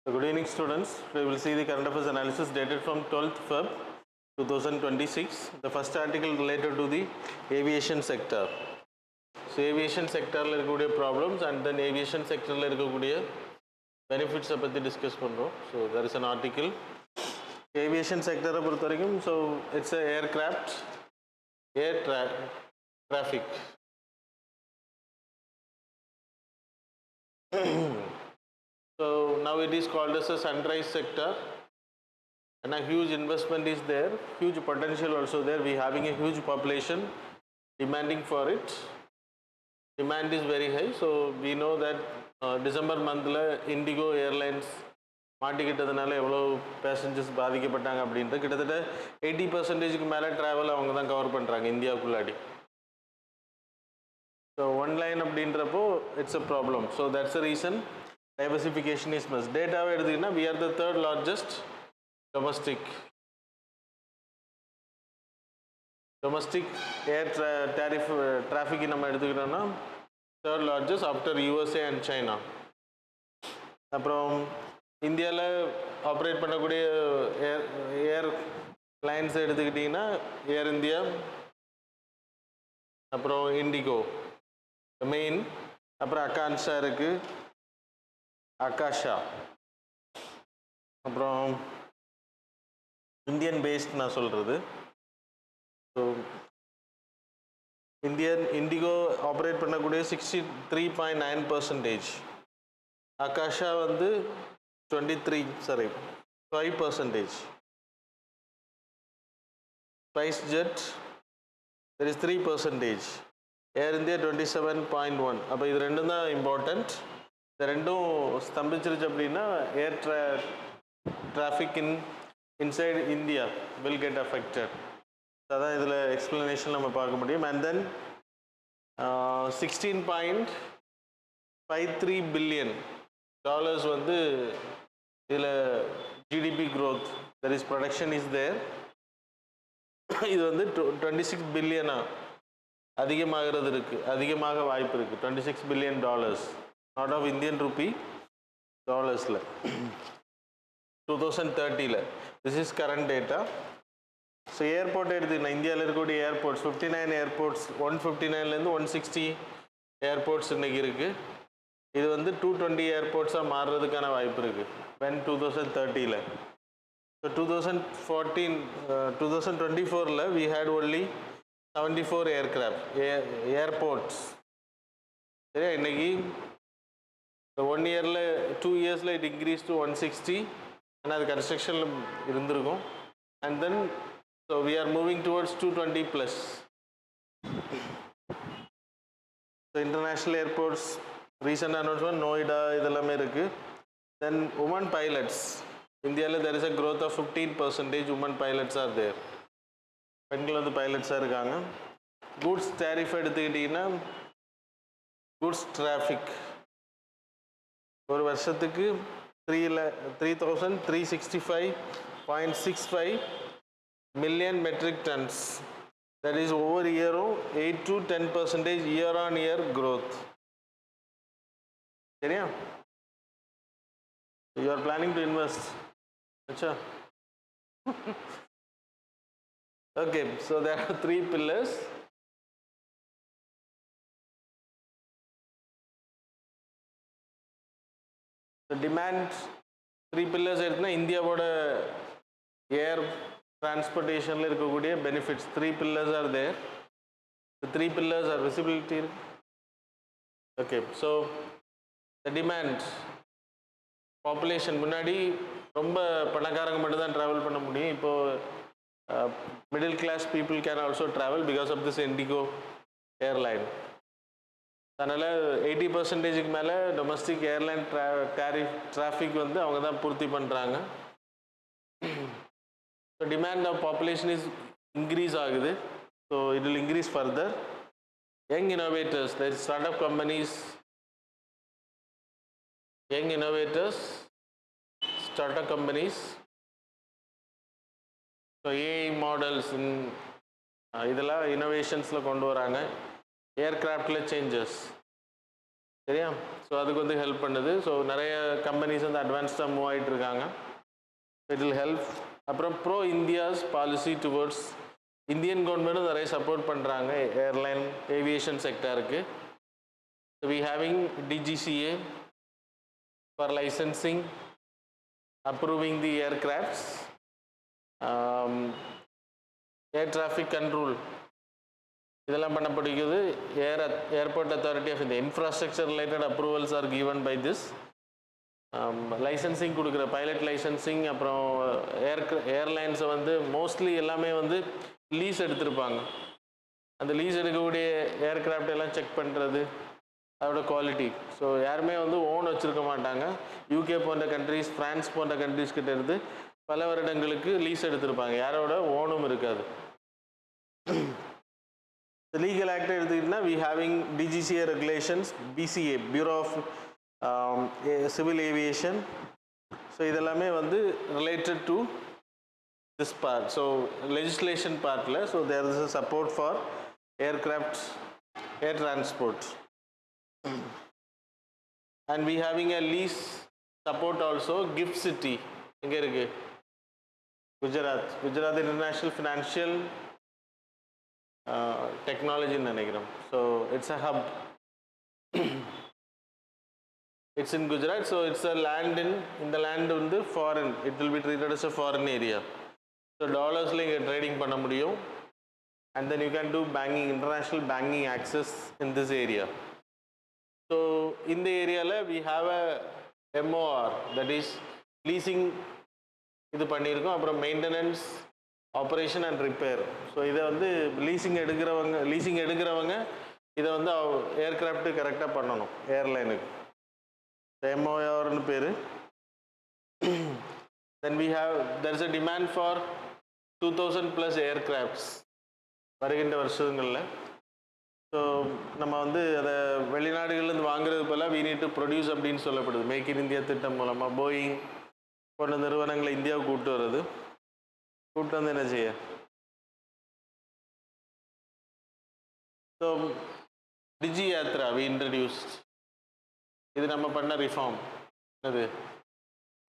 Good evening, students. We will see the current affairs analysis dated from 12th Feb 2026. The first article related to the aviation sector. So aviation sector la irukkudiya problems and then aviation sector la irukkudiya benefits பத்தி discuss பண்றோம். So there is an article aviation sector பொறுத்த வரைக்கும், so it's a aircraft air traffic. So now it is called as a sunrise sector and a huge investment is there, huge potential also there. We having a huge population demanding for it. Demand is very high. So we know that December month la Indigo Airlines மாட்டிக்கிட்டதுனால எவ்வளோ passengers பாதிக்கப்பட்டாங்க அப்படின்ட்டு கிட்டத்தட்ட 80% மேலே travel அவங்க தான் cover பண்ணுறாங்க இந்தியாவுக்குள்ளாடி. So one line அப்படின்றப்போ it's a problem. So that's a reason diversification is must. டேட்டாவை எடுத்துக்கிட்டா we are the third largest domestic air tariff traffic நம்ம எடுத்துக்கிட்டோம்னா third largest after USA and China. அப்புறம் இந்தியாவில் ஆப்ரேட் பண்ணக்கூடிய ஏர் லைன்ஸ் எடுத்துக்கிட்டிங்கன்னா ஏர் India, அப்புறம் இண்டிகோ மெயின், அப்புறம் அக்கான்ஷா இருக்குது, ஆகாஷா, அப்புறம் இந்தியன் பேஸ்ட் நான் சொல்கிறது. ஸோ இண்டிகோ ஆப்ரேட் பண்ணக்கூடிய 63.9%, ஆகாஷா வந்து 5%, SpiceJet there is 3%, Air India 27.1. அப்போ இது ரெண்டும் தான் இம்பார்ட்டண்ட். இந்த ரெண்டும் ஸ்தம்பிச்சிருச்சு அப்படின்னா air traffic inside India will get affected. அதான் இதில் எக்ஸ்பிளனேஷன் நம்ம பார்க்க முடியும். அண்ட் தென் $16.53 billion வந்து இதில் GDP growth, there is production is there. இது வந்து 26 பில்லியனா அதிகமாகிறது இருக்குது, அதிகமாக வாய்ப்பு இருக்குது. $26 billion not of Indian rupee, dollarsல 2030ல. This is current data. So airport எடுத்துக்கிட்டா இந்தியாவில் இருக்கக்கூடிய ஏர்போர்ட்ஸ் 59 ஏர்போர்ட்ஸ், 159லேருந்து 160 ஏர்போர்ட்ஸ் இன்றைக்கி இருக்குது. இது வந்து 220 ஏர்போர்ட்ஸாக மாறுறதுக்கான வாய்ப்பு இருக்குது when 2030ல. ஸோ 2024ல் we had only 74 ஏர்போர்ட்ஸ். சரியா? இன்றைக்கி 1 yearல 2 yearsல இட் இன்க்ரீஸ் டு 160. ஆனால் அது கன்ஸ்ட்ரக்ஷனில் இருந்திருக்கும். And then so we are moving towards 220+. So international airports recent announcement Noida இதெல்லாமே இருக்குது. தென் உமன் பைலட்ஸ் இந்தியாவில் there is a growth of 15% women pilots are there. பெண்கள் வந்து பைலட்ஸாக இருக்காங்க. கூட்ஸ் டேரிஃப் எடுத்துக்கிட்டிங்கன்னா கூட்ஸ் டிராஃபிக் ஒரு வருஷத்துக்கு 3,365.65 million metric tons. That is over year 8 to 10% year on year growth. சரியா? You are planning to invest. Acha. Okay, so there are 3 pillars. The demand 3 pillars எடுத்துனா இந்தியாவோட ஏர் டிரான்ஸ்போர்ட்டேஷனில் இருக்கக்கூடிய benefits 3 pillars are there. The 3 pillars are visibility. Okay, so the demand population முன்னாடி ரொம்ப பணக்காரங்க மட்டும் தான் travel பண்ண முடியும். இப்போது middle class people can also travel because of this IndiGo airline. அதனால் 80% மேலே டொமஸ்டிக் ஏர்லைன் டிராஃபிக் வந்து அவங்க தான் பூர்த்தி பண்ணுறாங்க. So demand of population is increase ஆகுது. So it will increase further. Young innovators, there is startup companies, young innovators, startup companies. So AI models இதெல்லாம் இனோவேஷன்ஸில் கொண்டு வராங்க. ஏர்க்ராஃப்டில் சேஞ்சஸ். சரியா? ஸோ அதுக்கு வந்து ஹெல்ப் பண்ணுது. ஸோ நிறைய கம்பெனிஸ் வந்து அட்வான்ஸ்டாக மூவ் ஆகிட்டு இருக்காங்க. It will help. அப்புறம் pro India's policy towards Indian கவர்மெண்ட்டும் நிறைய சப்போர்ட் பண்ணுறாங்க ஏர்லைன் ஏவியேஷன் செக்டாருக்கு. We having DGCA for licensing approving the aircrafts, air traffic control இதெல்லாம் பண்ணப்படுகிறது. ஏர்போர்ட் அத்தாரிட்டி ஆஃப் இந்த infrastructure related approvals are given by this. Licensing கொடுக்குற pilot licensing, அப்புறம் ஏர்லைன்ஸை வந்து மோஸ்ட்லி எல்லாமே வந்து லீஸ் எடுத்திருப்பாங்க. அந்த லீஸ் எடுக்கக்கூடிய ஏர்கிராஃப்ட் எல்லாம் செக் பண்ணுறது, அதோட குவாலிட்டி. ஸோ யாருமே வந்து ஓன் வச்சுருக்க மாட்டாங்க. UK போன்ற கண்ட்ரிஸ், ஃப்ரான்ஸ் போன்ற கண்ட்ரிஸ் கிட்ட இருந்து பல வருடங்களுக்கு லீஸ் எடுத்திருப்பாங்க. யாரோட ஓனும் இருக்காது. லீகல் ஆக்ட் எடுத்துக்கிட்டோம்னா we having DGCA regulations, BCA bureau of civil aviation. So இதெல்லாமே வந்து related to this part. So legislation part la, so there is a support for aircraft, air transport, and we having a lease support also. Gift city inge irukku Gujarat International Financial Technology nenikiram. So it's a hub. It's in Gujarat, so it's a land in the land வந்து foreign, it will be treated as a foreign area. So டாலர்ஸில் இங்கே trading பண்ண முடியும். And then you can do banking, international banking access in this area. So இந்த ஏரியாவில் we have a MOR, that is leasing இது பண்ணியிருக்கோம். அப்புறம் maintenance, operation and repair. So இதை வந்து லீசிங் எடுக்கிறவங்க இதை வந்து ஏர்கிராஃப்ட்டு கரெக்டாக பண்ணணும் ஏர்லைனுக்கு. MORனு பேர். Then we have, there is a demand for 2000 plus aircrafts வருகின்ற வருஷங்களில். ஸோ நம்ம வந்து அதை வெளிநாடுகள்லேருந்து வாங்குறது போல we need to produce அப்படின்னு சொல்லப்படுது. மேக் இன் இந்தியா திட்டம் மூலமாக போயிங் போன்ற நிறுவனங்களை இந்தியாவுக்கு கூப்பிட்டு வந்து என்ன செய்ய. So Digi Yatra we introduced. இது நம்ம பண்ண ரிஃபார்ம். அது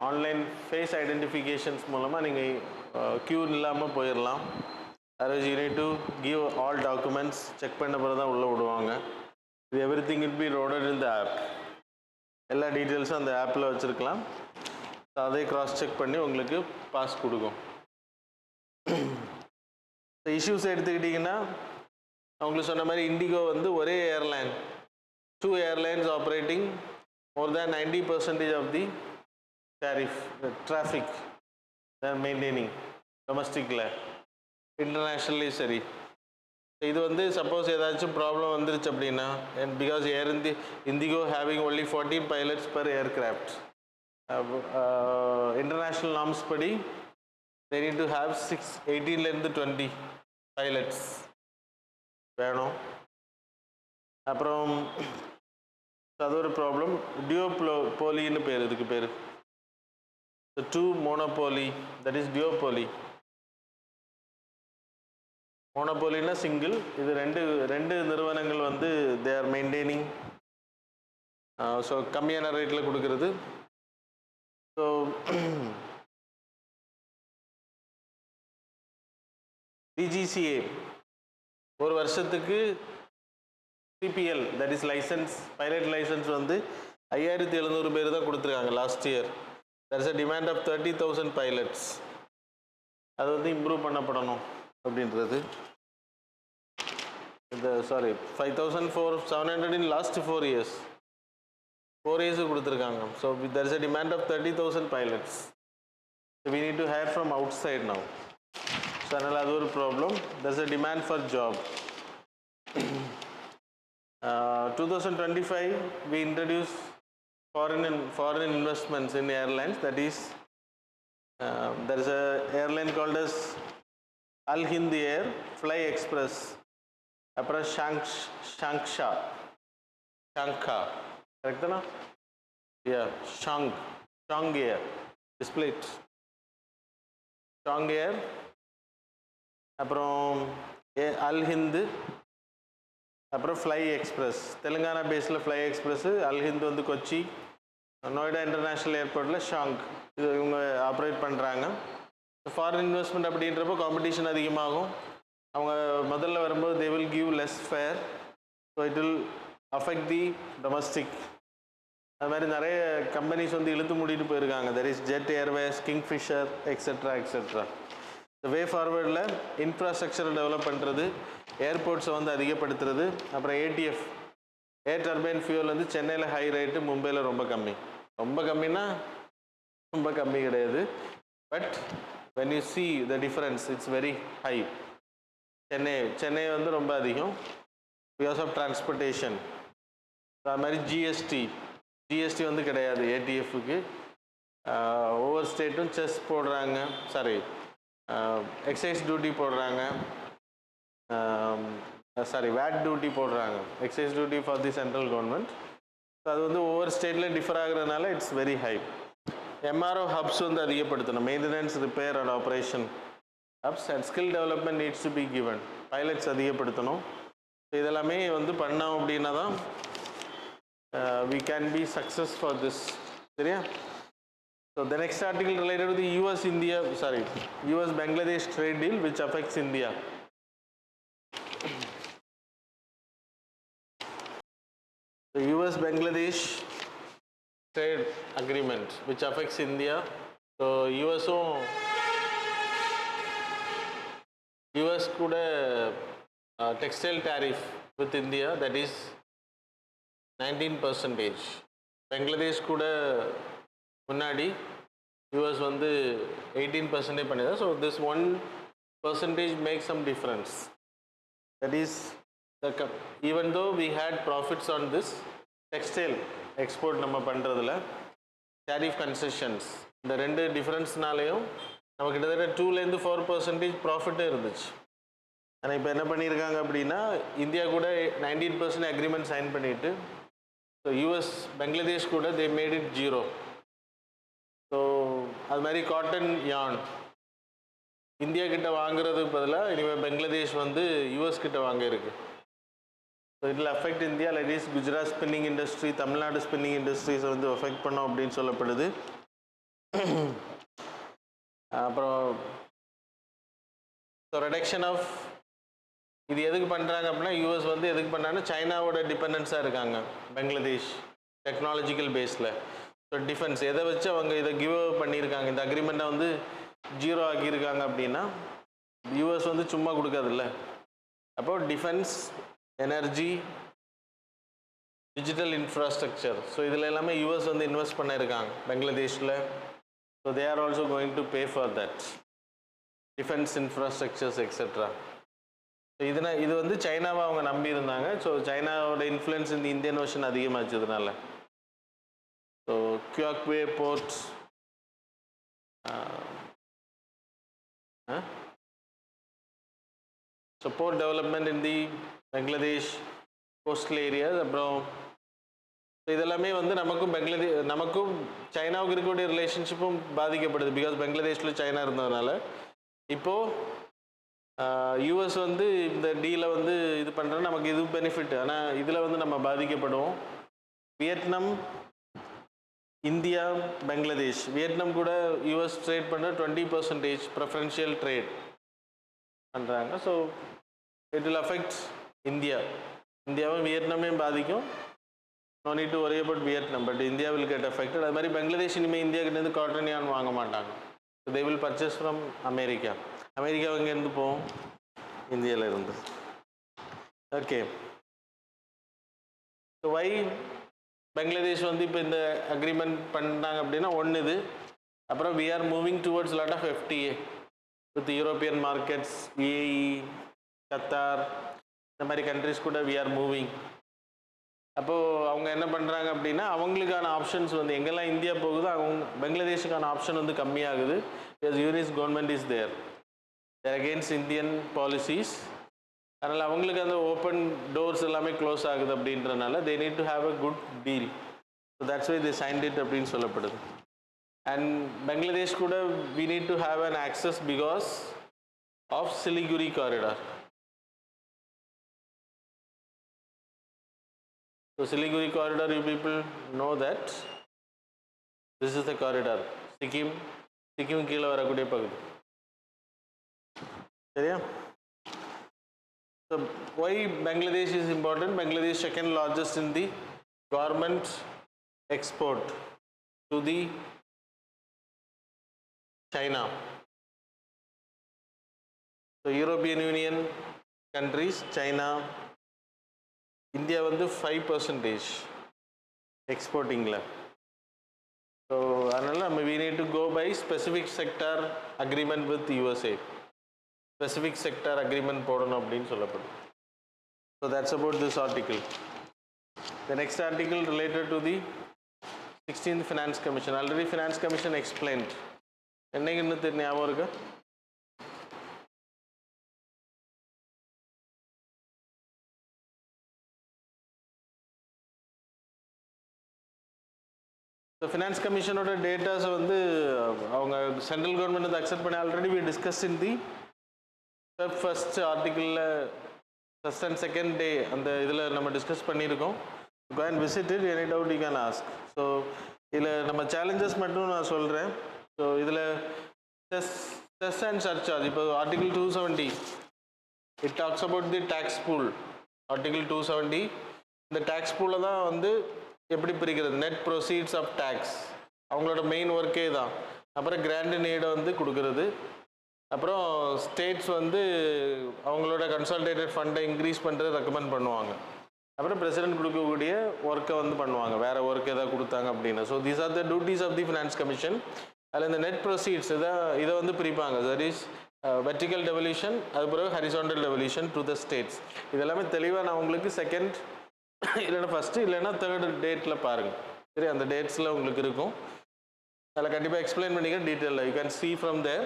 ஆன்லைன் ஃபேஸ் ஐடென்டிஃபிகேஷன்ஸ் மூலமாக நீங்கள் க்யூ இல்லாமல் போயிடலாம். Otherwise you need to give all documents, check பண்ண பிறகு தான் உள்ளே விடுவாங்க. இது everything it be loaded in the app. எல்லா டீட்டெயில்ஸும் அந்த ஆப்பில் வச்சுருக்கலாம். அதை க்ராஸ் செக் பண்ணி உங்களுக்கு பாஸ் கொடுக்கும். இஷ்யூஸ் எடுத்துக்கிட்டிங்கன்னா அவங்களுக்கு சொன்ன மாதிரி இண்டிகோ வந்து ஒரே airline, 2 airlines operating more than 90% of the tariff, the traffic they are maintaining domesticல, internationally சரி. இது வந்து சப்போஸ் ஏதாச்சும் ப்ராப்ளம் வந்துருச்சு அப்படின்னா, and because Indigo having only 14 pilots per aircraft, international norms படி they need to have 18லேருந்து 20 pilots வேணும். அப்புறம் அது ஒரு ப்ராப்ளம். டியோபோலின்னு பேர், இதுக்கு பேர் two monopoly, that is duopoly. மோனோபோலின்னா சிங்கிள். இது ரெண்டு நிறுவனங்கள் வந்து தே ஆர் மெயின்டைனிங். ஸோ கம்மியான ரேட்டில் கொடுக்கறது. ஸோ DGCA ஒரு வருஷத்துக்கு CPL, that is license, pilot license வந்து 5700 பேர் தான் கொடுத்துருக்காங்க last year. there is a demand of 30,000 pilots. அது வந்து இம்ப்ரூவ் பண்ணப்படணும் அப்படின்றது. இந்த 5,700 in last 4 years கொடுத்துருக்காங்க. So there is a demand of 30,000 pilots. So we need to hire from outside now. So அதனால் அது ஒரு problem. there is a demand for job. 2025 we introduced foreign investments in airlines. That is there is a airline called as Al Hind Air, Fly Express, அப்புறம் ஷாங்ஷா correct தானா? Yeah, ஷாங் air display it. ஷாங் ஏர், அப்புறம் அல் ஹிந்து, அப்புறம் fly express, Telangana பேஸில் fly express, Alhind வந்து Kochi, Noida international ஏர்போர்ட்டில் shank, இது இவங்க operate பண்ணுறாங்க. ஃபாரின் இன்வெஸ்ட்மெண்ட் அப்படின்றப்போ காம்படிஷன் அதிகமாகும். அவங்க முதல்ல வரும்போது they will give less fare, so it will affect the domestic. அது மாதிரி நிறைய கம்பெனிஸ் வந்து இழுத்து மூடிட்டு போயிருக்காங்க. There is Jet Airways, Kingfisher, etcetera etcetera. இந்த வே ஃபார்வர்டில் இன்ஃப்ராஸ்ட்ரக்சரை டெவலப் பண்ணுறது, ஏர்போர்ட்ஸை வந்து அதிகப்படுத்துறது, அப்புறம் ஏடிஎஃப், ஏர் டர்பைன் ஃபியூல் வந்து சென்னையில் ஹை ரேட்டு, மும்பையில் ரொம்ப கம்மி. ரொம்ப கம்மின்னா ரொம்ப கம்மி கிடையாது, but when you see the difference it's very high. Chennai வந்து ரொம்ப அதிகம் பிகாஸ் ஆஃப் டிரான்ஸ்போர்ட்டேஷன். அது மாதிரி ஜிஎஸ்டி வந்து கிடையாது ஏடிஎஃப்க்கு. ஒவ்வொரு ஸ்டேட்டும் செஸ் போடுறாங்க, சாரி எக்ஸைஸ் டியூட்டி போடுறாங்க, சாரி வேட் டியூட்டி போடுறாங்க, excise duty for the central government. So அது வந்து ஒவ்வொரு ஸ்டேட்லேயும் டிஃபர் ஆகுறதுனால it's very high. MRO hubs வந்து அதிகப்படுத்தணும், maintenance, repair and operation hubs and skill development needs to be given, pilots அதிகப்படுத்தணும். ஸோ இதெல்லாமே வந்து பண்ணோம் அப்படின்னா தான் we can be success for this. சரியா? So the next article related to the US Bangladesh trade deal which affects India. The US Bangladesh trade agreement which affects India. So US கூட textile tariff with India, that is 19%. Bangladesh கூட முன்னாடி US வந்து 18% பண்ணிதா. So this 1% makes some difference. That is even though we had profits on this textile export நம்ம பண்ணுறதுல tariff concessions, இந்த ரெண்டு டிஃப்ரென்ஸ்னாலேயும் நம்ம கிட்டத்தட்ட 2-4% ப்ராஃபிட்டே இருந்துச்சு. ஆனால் இப்போ என்ன பண்ணியிருக்காங்க அப்படின்னா இந்தியா கூட 19% அக்ரிமெண்ட் சைன் பண்ணிட்டு, ஸோ US பங்களாதேஷ் கூட தே மேட் இட் 0. ஸோ அது மாதிரி காட்டன் யான் இந்தியா கிட்ட வாங்குறதுக்கு பதிலாக இனிமேல் பங்களாதேஷ் வந்து US கிட்ட வாங்க இருக்கு. ஸோ இதில் affect India, like Gujarat spinning industry, Tamil Nadu spinning இண்டஸ்ட்ரீஸை வந்து அஃபெக்ட் பண்ணோம் அப்படின்னு சொல்லப்படுது. அப்புறம் ஸோ ரெடக்ஷன் ஆஃப், இது எதுக்கு பண்ணுறாங்க அப்படின்னா US வந்து எதுக்கு பண்ணாங்கன்னா சைனாவோட டிபெண்டன்ஸாக இருக்காங்க பங்களாதேஷ் டெக்னாலஜிக்கல் பேஸில். ஸோ டிஃபென்ஸ் எதை வச்சு அவங்க இதை கிவ் பண்ணியிருக்காங்க, இந்த அக்ரிமெண்ட்டை வந்து 0 ஆக்கியிருக்காங்க அப்படின்னா US வந்து சும்மா கொடுக்காதுல்ல. அப்போது defence, energy, digital infrastructure, so இதில் எல்லாமே US வந்து இன்வெஸ்ட் பண்ணியிருக்காங்க பங்களாதேஷில். So they are also going to pay for that defence infrastructures etcetera. இது வந்து சைனாவை அவங்க நம்பி இருந்தாங்க. ஸோ சைனாவோட இன்ஃப்ளூயன்ஸ் இந்த இந்தியன் ஓஷன் அதிகமாச்சதுனால. So Kyaukpyu ports, so port development in the Bangladesh coastal areas. அப்புறம் இதெல்லாமே வந்து நமக்கும் சைனாவுக்கு இருக்கக்கூடிய ரிலேஷன்ஷிப்பும் பாதிக்கப்படுது. பிகாஸ் பங்களாதேஷில் சைனா இருந்ததுனால இப்போது US வந்து இந்த டீலை வந்து இது பண்ணுறது நமக்கு இது பெனிஃபிட். ஆனால் இதில் வந்து நம்ம பாதிக்கப்படுவோம். வியட்நாம், இந்தியா, பங்களாதேஷ், வியட்நாம் கூட US ட்ரேட் பண்ண 20% ப்ரெஃபரன்ஷியல் ட்ரேட் பண்ணுறாங்க. ஸோ இட் வில் அஃபெக்ட் இந்தியாவும் வியட்நாமையும் பாதிக்கும். No need to worry about Vietnam, but India will get affected. அது மாதிரி பங்களாதேஷ் இனிமேல் இந்தியா கிட்டேருந்து காட்டன் யான் வாங்க மாட்டாங்க. So they will purchase from America எங்கேருந்து போவோம், இந்தியாவில் இருந்து. ஓகே, ஸோ வை பங்களாதேஷ் வந்து இப்போ இந்த அக்ரிமெண்ட் பண்ணாங்க அப்படின்னா ஒன்று இது. அப்புறம் we are moving towards lot of FTA with European markets, UAE, Qatar, இந்த மாதிரி கண்ட்ரிஸ் கூட வி ஆர் மூவிங். அப்போது அவங்க என்ன பண்ணுறாங்க அப்படின்னா அவங்களுக்கான ஆப்ஷன்ஸ் வந்து எங்கெல்லாம் இந்தியா போகுதோ பங்களாதேஷுக்கான ஆப்ஷன் வந்து கம்மியாகுது. Because US government is there against Indian policies. அதனால் அவங்களுக்கு அந்த ஓப்பன் டோர்ஸ் எல்லாமே க்ளோஸ் ஆகுது அப்படின்றனால they need to have a good deal. So that's why they signed it அப்படின்னு சொல்லப்படுது. அண்ட் பங்களாதேஷ் கூட we need to have an access because of Siliguri corridor. So Siliguri corridor, you people know that this is the corridor. Sikkim கீழ வரக்கூடிய பகுதி. சரியா? So why Bangladesh is important? Bangladesh second largest in the garment export to the China. So European Union countries, China, India வந்து 5% exporting la. So அதனால we need to go by specific sector agreement with USA. Specific sector agreement போடணும் அப்படின்னு சொல்லப்படுது. So that's about this article. The next article related to the 16th Finance Commission. Already Finance Commission explained. என்னைக்கு இன்னும் ஞாபகம் இருக்கா? So Finance Commission oda data வந்து அவங்க central government வந்து அக்செப்ட் பண்ணி already we discussed in the first article first and second day அந்த இதில் நம்ம டிஸ்கஸ் பண்ணியிருக்கோம். Go and visit it, any doubt you can ask. So இதில் நம்ம சேலஞ்சஸ் மட்டும் நான் சொல்கிறேன். ஸோ இதில் செஸ் அண்ட் சர்சார்ஜ் இப்போ article 270 it talks about the tax pool. Article 270 இந்த டேக்ஸ் பூலை தான் வந்து எப்படி பிரிக்கிறது, நெட் ப்ரொசீட்ஸ் ஆஃப் டேக்ஸ் அவங்களோட மெயின் ஒர்க்கே தான். அப்புறம் கிராண்ட் நீடை வந்து கொடுக்கறது, அப்புறம் ஸ்டேட்ஸ் வந்து அவங்களோட கன்சாலிடேட்டட் ஃபண்டை இன்க்ரீஸ் பண்ணுறது ரெக்கமெண்ட் பண்ணுவாங்க. அப்புறம் பிரசிடென்ட் கொடுக்கக்கூடிய ஒர்க்கை வந்து பண்ணுவாங்க, வேறு ஒர்க் எதாவது கொடுத்தாங்க அப்படின்னு. So these are the duties of the finance commission. அதில் இந்த நெட் ப்ரொசீட்ஸ் இதை வந்து பிரிப்பாங்க. தட் இஸ் வெர்டிக்கல் டெவல்யூஷன், அது பிறகு horizontal devolution to the states. இதெல்லாமே தெளிவாக நான் உங்களுக்கு செகண்ட் இல்லைன்னா ஃபஸ்ட்டு இல்லைன்னா தேர்டு டேட்டில் பாருங்கள். சரி, அந்த டேட்ஸில் உங்களுக்கு இருக்கும். அதில் கண்டிப்பாக எக்ஸ்பிளைன் பண்ணிக்கிறேன் டீட்டெயிலில். You can see from there.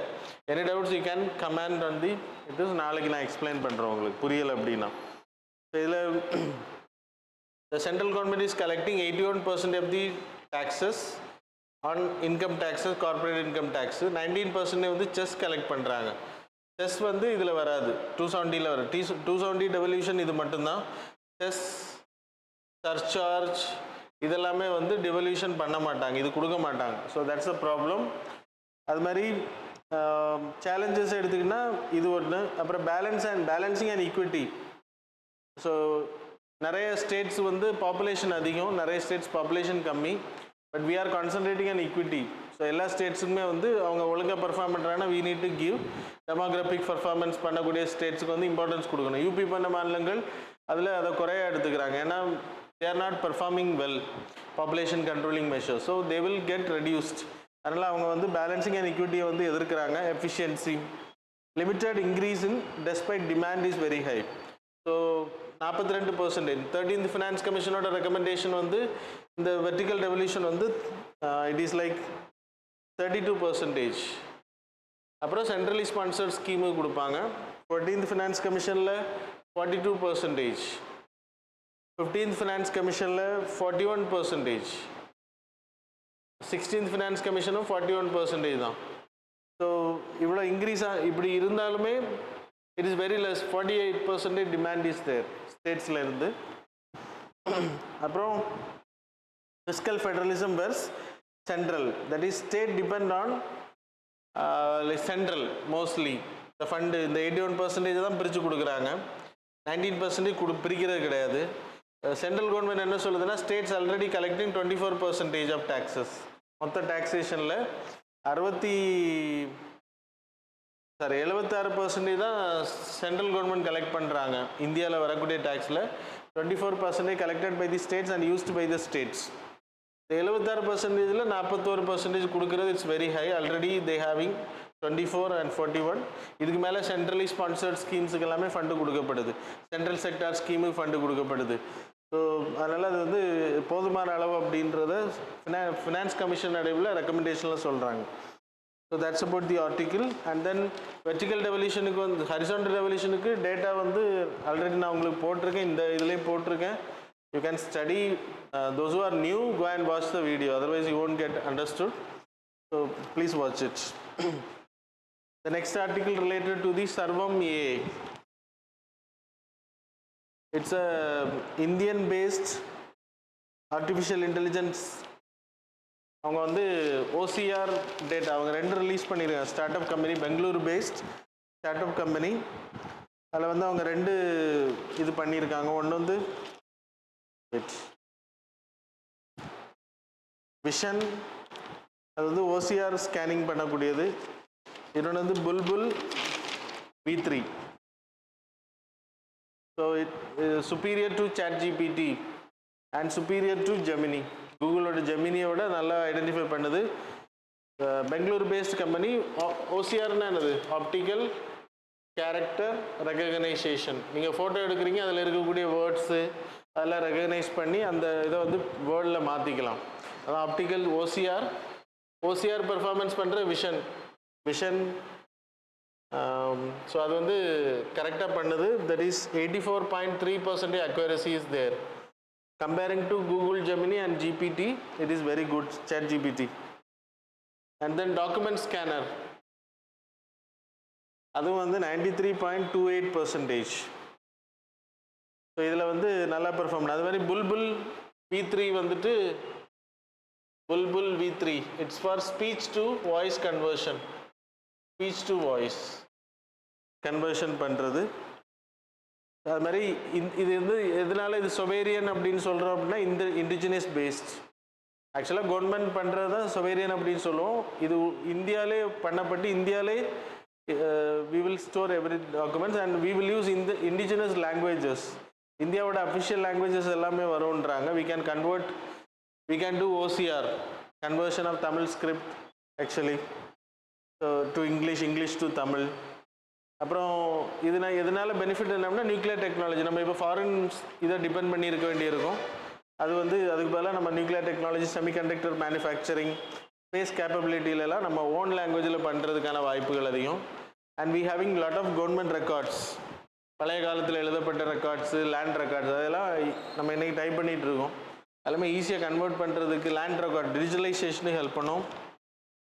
Any doubts you can comment on the it is. நாளைக்கு நான் எக்ஸ்பிளைன் பண்ணுறேன் உங்களுக்கு புரியலை அப்படின்னா. இதில் the central government is collecting 81% of the taxes on income taxes, corporate income tax. 19% வந்து செஸ் கலெக்ட் பண்ணுறாங்க. Chess வந்து இதில் வராது, 270 வரும். 270 டெவல்யூஷன் இது மட்டும்தான். செஸ், சர்சார்ஜ் இதெல்லாமே வந்து டிவல்யூஷன் பண்ண மாட்டாங்க, இது கொடுக்க மாட்டாங்க. So that's a problem. அது மாதிரி சேலஞ்சஸ் எடுத்துக்கிட்டா இது ஒன்று. அப்புறம் பேலன்சிங் அண்ட் ஈக்விட்டி. ஸோ நிறைய ஸ்டேட்ஸ் வந்து பாப்புலேஷன் அதிகம், நிறைய ஸ்டேட்ஸ் பாப்புலேஷன் கம்மி. But we are concentrating and equity. So எல்லா ஸ்டேட்ஸுக்குமே வந்து அவங்க ஒழுங்காக பர்ஃபார்ம் பண்ணுறாங்கன்னா we need to give demographic performance பண்ணக்கூடிய ஸ்டேட்ஸுக்கு வந்து இம்பார்ட்டன்ஸ் கொடுக்கணும். யூபி பண்ண மாநிலங்கள் அதில் அதை குறைய எடுத்துக்கிறாங்க. ஏன்னா they are not performing well population controlling measures, so they will get reduced. அதனால் அவங்க வந்து பேலன்சிங் அண்ட் ஈக்விட்டியை வந்து எதிர்க்கிறாங்க. Efficiency, limited increase in despite demand is very high. So 42%. 13th finance கமிஷனோட ரெக்கமெண்டேஷன் வந்து இந்த வெர்டிக்கல் டெவல்யூஷன் வந்து இட் இஸ் லைக் 32%. அப்புறம் சென்ட்ரலி ஸ்பான்சர்ட் ஸ்கீமு கொடுப்பாங்க. 14th ஃபினான்ஸ் கமிஷனில் 42%. 15th ஃபினான்ஸ் கமிஷனில் 41%. 16th ஃபினான்ஸ் கமிஷனும் 41% தான். ஸோ இவ்வளோ இன்க்ரீஸாக இப்படி இருந்தாலுமே it is very less. 48% demand is there ஸ்டேட்ஸில் இருந்து. அப்புறம் fiscal federalism versus central, that is state depend on central mostly. இந்த ஃபண்டு இந்த 81% தான் பிரித்து கொடுக்குறாங்க. 19% பிரிக்கிறது கிடையாது. சென்ட்ரல் கவர்மெண்ட் என்ன சொல்லுதுன்னா states already collecting 24% of taxes. மொத்த டாக்ஸேஷனில் 76% தான் சென்ட்ரல் கவர்மெண்ட் கலெக்ட் பண்ணுறாங்க. இந்தியாவில் வரக்கூடிய டேக்ஸில் 24% collected by the states and used by the states. 76%ல் 41% கொடுக்குறது it's very high. Already they having 24 and 41. இதுக்கு மேலே சென்ட்ரலி ஸ்பான்சர்ட் ஸ்கீம்ஸுக்கு எல்லாமே ஃபண்டு கொடுக்கப்படுது. சென்ட்ரல் செக்டார் ஸ்கீமுக்கு ஃபண்டு கொடுக்கப்படுது. ஸோ அதனால் அது வந்து போதுமான அளவு அப்படின்றத ஃபினான்ஸ் கமிஷன் நடுவில் ரெக்கமெண்டேஷனில் சொல்கிறாங்க. So that's about the article. And then vertical டெவல்யூஷனுக்கு வந்து ஹரிசாண்டல் டெவல்யூஷனுக்கு டேட்டா வந்து ஆல்ரெடி நான் உங்களுக்கு போட்டிருக்கேன், இந்த இதுலேயும் போட்டிருக்கேன். You can study. Those who are new go and watch the video, otherwise you won't get understood. So please watch it. The next article related to the Sarvam A. It's a Indian based artificial intelligence அவங்க வந்து OCR data அவங்க 2 release பண்ணியிருக்காங்க. Startup company, Bengaluru based startup company. அதில் வந்து அவங்க 2 இது பண்ணியிருக்காங்க. ஒன்று வந்து விஷன், அது வந்து ஓசிஆர் ஸ்கேனிங் பண்ணக்கூடியது. இன்னொன்று வந்து Bulbul V3. So it superior to ChatGPT and superior to Gemini. கூகுளோட ஜெமினியோட நல்லா ஐடென்டிஃபை பண்ணுது. Bangalore based company. ஓசிஆர்னா என்னது? Optical character recognition. நீங்கள் ஃபோட்டோ எடுக்கிறீங்க, அதில் இருக்கக்கூடிய வேர்ட்ஸு அதெல்லாம் ரெகக்னைஸ் பண்ணி அந்த இதை வந்து வேர்டில் மாற்றிக்கலாம். அதான் ஆப்டிக்கல் ஓசிஆர். ஓசிஆர் பெர்ஃபார்மன்ஸ் பண்ணுற விஷன். ஸோ அது வந்து கரெக்டாக பண்ணுது. That is 84.3% accuracy is there. Comparing to Google Gemini and GPT, it is very good, ChatGPT. And then document scanner, அதுவும் வந்து 93.28%. ஸோ இதில் வந்து நல்லா பெர்ஃபார்ம். அது மாதிரி புல்புல் V3 வந்துட்டு Bulbul V3 it's for speech to voice conversion. Speech to voice conversion பண்ணுறது. அது மாதிரி இது வந்து எதனால இது சொவேரியன் அப்படின்னு சொல்கிறோம் அப்படின்னா, இந்த இண்டிஜினியஸ் பேஸ்ட். ஆக்சுவலாக கவர்மெண்ட் பண்ணுறது தான் சொவேரியன் அப்படின்னு சொல்லுவோம். இது இந்தியாவிலே பண்ணப்பட்டு இந்தியாவிலே we will store every documents and we will use in the indigenous languages. இந்தியாவோட அஃபிஷியல் லாங்குவேஜஸ் எல்லாமே வரும்ன்றாங்க. we can do OCR, conversion of Tamil script actually to English to Tamil. அப்புறம் இதனால பெனிஃபிட் என்னன்னா, நியூக்ளியர் டெக்னாலஜி. நம்ம இப்போ foreign இதை depend பண்ணி இருக்க வேண்டியிருக்கும். அது வந்து அதுக்கு பதிலாக நம்ம nuclear technology, semiconductor manufacturing, space கேப்பபிலிட்டியிலலாம் நம்ம ஓன் லாங்குவேஜில் பண்ணுறதுக்கான வாய்ப்புகள் அதிகம். And we having lot of government records, பழைய காலத்தில் எழுதப்பட்ட ரெக்கார்ட்ஸு, லேண்ட் ரெக்கார்ட்ஸ், அதெல்லாம் நம்ம இன்றைக்கி டைப் பண்ணிகிட்டு இருக்கோம். எல்லாமே ஈஸியாக கன்வெர்ட் பண்ணுறதுக்கு லேண்ட் ரெக்கார்ட் டிஜிட்டலைசேஷனுக்கு ஹெல்ப் பண்ணும்.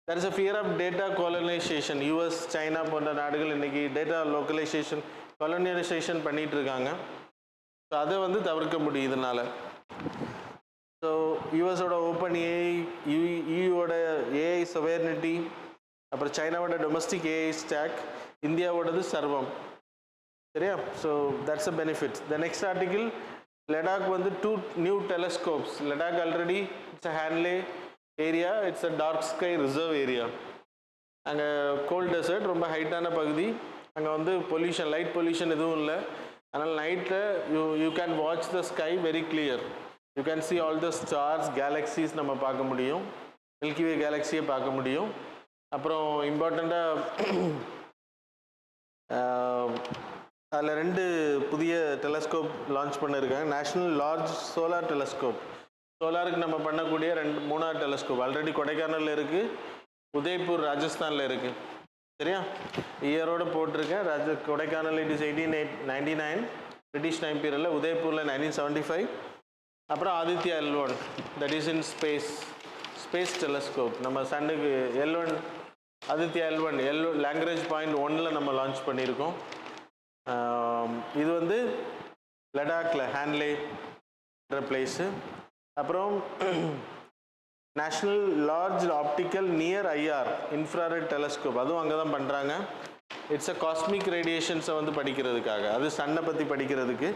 There is a fear of data colonization. US, China போன்ற நாடுகள் இன்றைக்கி டேட்டா லோக்கலைசேஷன், கொலோனியலைசேஷன் பண்ணிகிட்டு இருக்காங்க. ஸோ அதை வந்து தவிர்க்க முடியும் இதனால். ஸோ யூஎஸோட ஓப்பன் ஏஐ, யூயோட ஏஐ சொவேர்னிட்டி, அப்புறம் சைனாவோட டொமஸ்டிக் ஏஐ ஸ்டாக், இந்தியாவோடது சர்வம். சரியா? So that's a benefit. The next article, Ladakh வந்து 2 new telescopes. Ladakh already it's a Hanle area, it's a dark sky reserve area. அங்கே கோல்ட் டெசர்ட், ரொம்ப ஹைட்டான பகுதி. அங்கே வந்து பொல்யூஷன், லைட் பொல்யூஷன் எதுவும் இல்லை. அதனால் நைட்டில் you can watch the sky very clear. You can C all the stars, galaxies நம்ம பார்க்க முடியும். மில்கிவே கேலக்ஸியை பார்க்க முடியும். அப்புறம் இம்பார்ட்டண்ட்டாக அதில் 2 புதிய டெலஸ்கோப் லான்ச் பண்ணியிருக்காங்க. நேஷ்னல் லார்ஜ் சோலார் டெலஸ்கோப், சோலாருக்கு நம்ம பண்ணக்கூடிய 3வது டெலஸ்கோப். ஆல்ரெடி கொடைக்கானலில் இருக்குது, உதய்பூர் ராஜஸ்தானில் இருக்குது. சரியா? இயரோடு போட்டிருக்கேன். Kodaikanal it is 1899 British time பீரியடில், உதய்பூரில் 1975. அப்புறம் Aditya L1, that is in space telescope. நம்ம சன்னுக்கு L1, Aditya L1 language point 1ல் நம்ம லான்ச் பண்ணியிருக்கோம். இது வந்து லடாக்கில் ஹேண்ட்லேன்ற பிளேஸு. அப்புறம் national large optical near IR infrared telescope, அதுவும் அங்கே தான் பண்ணுறாங்க. இட்ஸ் அ காஸ்மிக் ரேடியேஷன்ஸை வந்து படிக்கிறதுக்காக, அது சன்னை பற்றி படிக்கிறதுக்கு.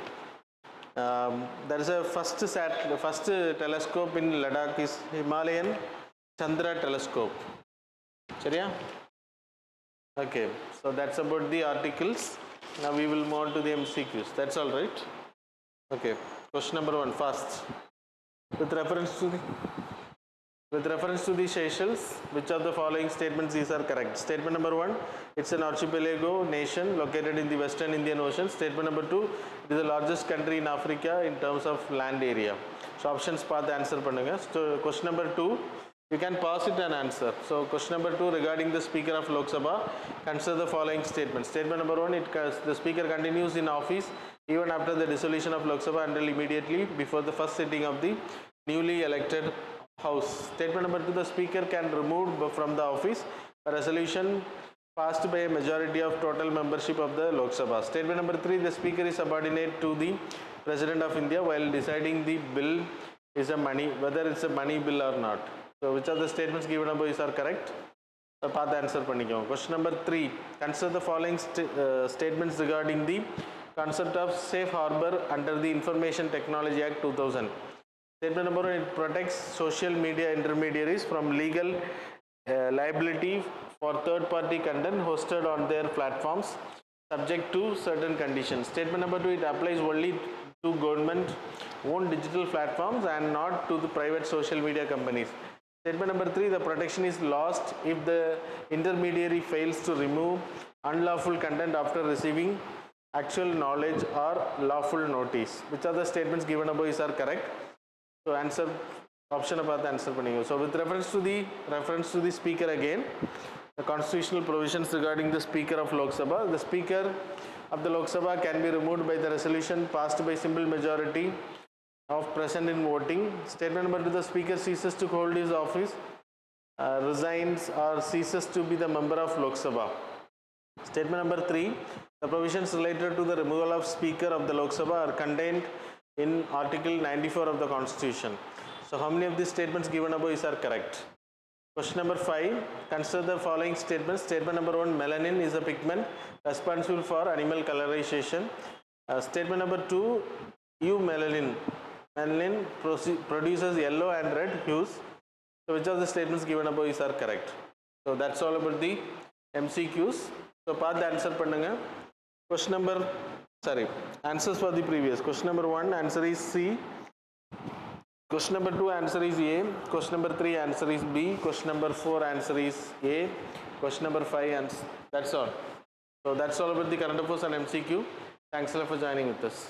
That is a first telescope in Ladakh is Himalayan Chandra telescope. சரியா? Okay, so that's about the articles. Now we will move on to the MCQs. That's all right. Okay, question number 1 first. With reference to the Seychelles, which of the following statements these are correct? Statement number 1, it's an archipelago nation located in the Western Indian Ocean. Statement number 2, it is the largest country in Africa in terms of land area. So options path answer பண்ணுங்க. So question number 2, you can pause it and answer. So question number 2, regarding the Speaker of Lok Sabha, consider the following statements. Statement number 1, the Speaker continues in office even after the dissolution of Lok Sabha until immediately before the first sitting of the newly elected House. Statement number 2, the Speaker can remove from the office a resolution passed by a majority of total membership of the Lok Sabha. Statement number 3, the Speaker is subordinate to the President of India while deciding the bill is a money, whether it's a money bill or not. So which of the statements given above is are correct? So path answer பண்ணிக்கோங்க. Question number 3. Consider the following statements regarding the concept of safe harbor under the Information Technology Act 2000. Statement number 1, it protects social media intermediaries from legal liability for third party content hosted on their platforms subject to certain conditions. Statement number 2, it applies only to government owned digital platforms and not to the private social media companies. Statement number 3, the protection is lost if the intermediary fails to remove unlawful content after receiving actual knowledge or lawful notice. Which are the statements given above is are correct? So answer option about the answer panningo. So with reference to the speaker again, the constitutional provisions regarding the speaker of Lok Sabha, the speaker of the Lok Sabha can be removed by the resolution passed by simple majority of present in voting. Statement number 2, the speaker ceases to hold his office, resigns or ceases to be the member of Lok Sabha. Statement number 3, the provisions related to the removal of speaker of the Lok Sabha are contained in article 94 of the constitution. So how many of these statements given above are correct? Question number 5, consider the following statements. Statement number 1, melanin is a pigment responsible for animal colorization. Statement number 2, melanin produces yellow and red hues. So which of the statements given above are correct? So that's all about the MCQs. So path the answer pannunga. Question number, answers for the previous. Question number 1, answer is C. Question number 2, answer is A. Question number 3, answer is B. Question number 4, answer is A. Question number 5, answer. That's all. So that's all about the current affairs and MCQ. Thanks a lot for joining with us.